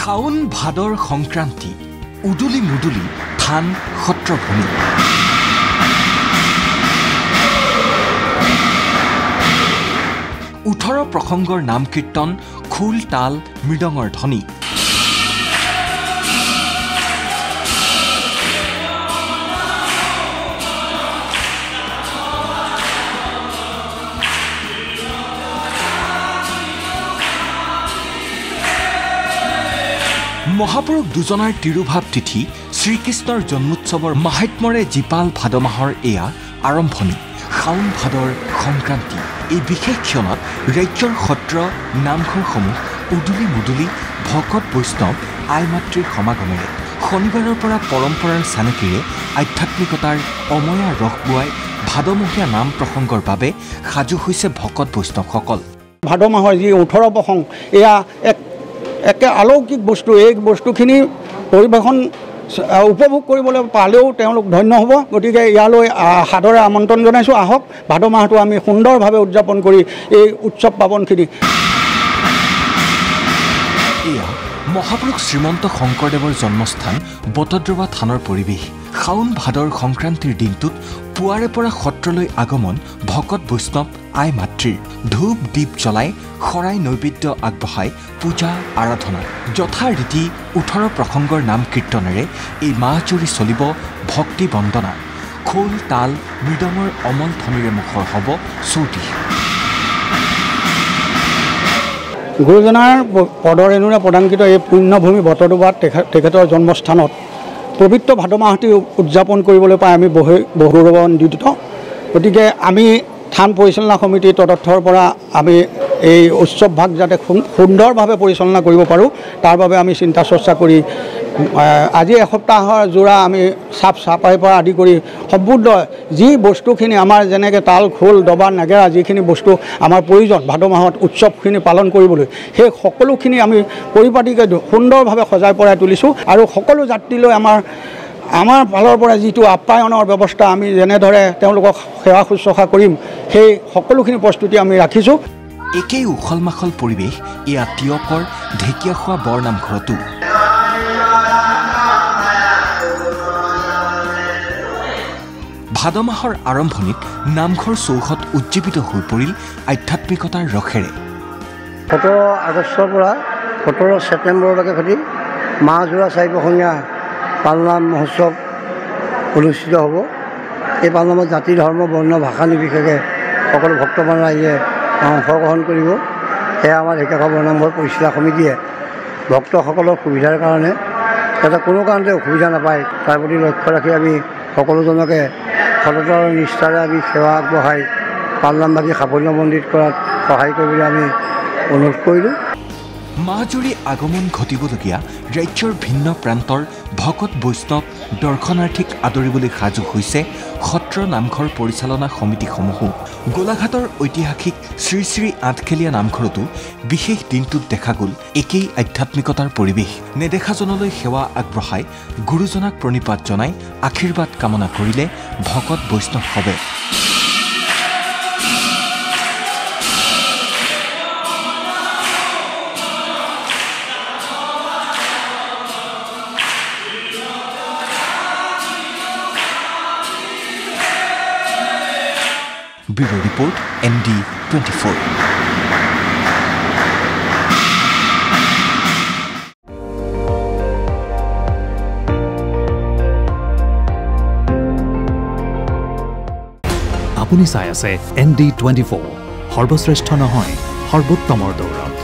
শাওন ভাদৰ সংক্ৰান্তি উদুলি মুদুলি থান সত্ৰভূমি উঠৰ প্ৰসংগৰ নাম কীৰ্তন খোল তাল মৃদঙৰ ধ্বনি মহাপুৰুষ দুজনাৰ তিৰুভাৱ তিথি শ্ৰীকৃষ্ণৰ জন্মোৎসৱৰ মাহাত্ম্যৰে জীপাল ভাদ মাহৰ এয়া আৰম্ভণি শাওন ভাদৰ সংক্ৰান্তি এই বিশেষ ক্ষণত ৰাজ্যৰ সত্ৰ নামঘৰসমূহ উদুলি মুদুলি ভকত বৈষ্ণৱ আই মাতৃৰ সমাগমেৰে শনিবাৰৰ পৰা পৰম্পৰাৰ চানেকিৰে আধ্যাত্মিকতাৰ অময়া ৰস বোৱাই ভাদমহীয়া নাম প্ৰসংগৰ বাবে সাজু হৈছে ভকত বৈষ্ণৱসকল ভাদ মাহৰ যি 18 প্ৰসংগ এয়া একে অলৌকিক বস্তু এই বস্তুখিনি পৰিবেশন উপভোগ কৰিবলৈ পালেও তেওঁলোক ধন্য হ'ব গতিকে ইয়ালৈ সাদৰে আমন্ত্ৰণ জনাইছোঁ আহক ভাদ মাহটো আমি সুন্দৰভাৱে উদযাপন কৰি এই উৎসৱ পাবনখিনি এয়া মহাপুৰুষ শ্ৰীমন্ত শংকৰদেৱৰ জন্মস্থান বটদ্ৰৱা থানৰ পৰিৱেশ শাওন ভাদৰ সংক্ৰান্তিৰ দিনটোত পুৱাৰে পৰা সত্ৰলৈ আগমন ভকত বৈষ্ণৱ আই মাতৃৰ ধূপ দীপ জ্বলাই শৰাই নৈবেদ্য আগবঢ়াই পূজা আৰাধনা যথাৰীতি 18 প্ৰসংগৰ নাম কীৰ্তনেৰে এই মাহজুৰি চলিব ভক্তি বন্দনা খোল তাল মৃদঙৰ অমল ধ্বনিৰে মুখৰ হ'ব চৌদিশ গুৰুজনাৰ পদৰেণুৰে প্ৰদানকৃত এই পুণ্যভূমি বটদ্ৰৱাত তেখেতৰ জন্মস্থানত পবিত্ৰ ভাদ মাহটি উদযাপন কৰিবলৈ পাই আমি বহু গৌৰৱান্বিত গতিকে আমি থান পৰিচালনা সমিতিৰ তৰফৰ পৰা আমি এই উৎসৱ ভাগ যাতে সুন্দৰভাৱে পৰিচালনা কৰিব পাৰোঁ তাৰ বাবে আমি চিন্তা চৰ্চা কৰি আজি এসপ্তাহৰ জোৰা আমি চাফ চাফাইৰ পৰা আদি কৰি সম্পূৰ্ণ যি বস্তুখিনি আমাৰ যেনেকৈ তাল খোল দবা নেগেৰা যিখিনি বস্তু আমাৰ প্ৰয়োজন ভাদ মাহত উৎসৱখিনি পালন কৰিবলৈ সেই সকলোখিনি আমি পৰিপাটিকৈ সুন্দৰভাৱে সজাই পৰাই তুলিছোঁ আৰু সকলো যাত্ৰীলৈ আমাৰ ফালৰ পৰা যিটো আপ্যায়নৰ ব্যৱস্থা আমি যেনেদৰে তেওঁলোকক সেৱা শুশ্ৰূষা কৰিম সেই সকলোখিনি প্ৰস্তুতি আমি ৰাখিছোঁ একেই উখল মাখল পৰিৱেশ এয়া তিয়কৰ ঢেকীয়াখোৱা বৰনামঘৰতো ভাদ মাহৰ আৰম্ভণিত নামঘৰ চৌহদ উজ্জীৱিত হৈ পৰিল আধ্যাত্মিকতাৰ ৰসেৰে 17 আগষ্টৰ পৰা 17 ছেপ্টেম্বৰলৈকে সৈতে মাহজোৰা চাৰিপ্ৰসঙীয়া পালনাম মহোৎসৱ অনুষ্ঠিত হ'ব এই পালনামত জাতি ধৰ্ম বৰ্ণ ভাষা নিৰ্বিশেষে সকলো ভক্তমান ৰাইজে অংশগ্ৰহণ কৰিব সেয়া আমাৰ ঢেকীয়াখোৱা বৰনামঘৰ পৰিচালনা সমিতিয়ে ভক্তসকলৰ সুবিধাৰ কাৰণে যাতে কোনো কাৰণতে অসুবিধা নাপায় তাৰ প্ৰতি লক্ষ্য ৰাখি আমি সকলোজনকে সততা আৰু নিষ্ঠাৰে আমি সেৱা আগবঢ়াই পালনামভাগী সাফল্যমণ্ডিত কৰাত সহায় কৰিবলৈ আমি অনুৰোধ কৰিলোঁ মাহজুৰি আগমন ঘটিবলগীয়া ৰাজ্যৰ ভিন্ন প্ৰান্তৰ ভকত বৈষ্ণৱ দৰ্শনাৰ্থীক আদৰিবলৈ সাজু হৈছে সত্ৰ নামঘৰ পৰিচালনা সমিতিসমূহো গোলাঘাটৰ ঐতিহাসিক শ্ৰী শ্ৰী আঠখেলীয়া নামঘৰতো বিশেষ দিনটোত দেখা গ'ল একেই আধ্যাত্মিকতাৰ পৰিৱেশ নেদেখাজনলৈ সেৱা আগবঢ়াই গুৰুজনাক প্ৰণিপাত জনাই আশীৰ্বাদ কামনা কৰিলে ভকত বৈষ্ণৱসৱে Bureau Report ND24 আপুনি চাই আছে ND24 সৰ্বশ্ৰেষ্ঠ নহয় সৰ্বোত্তমৰ দৌৰত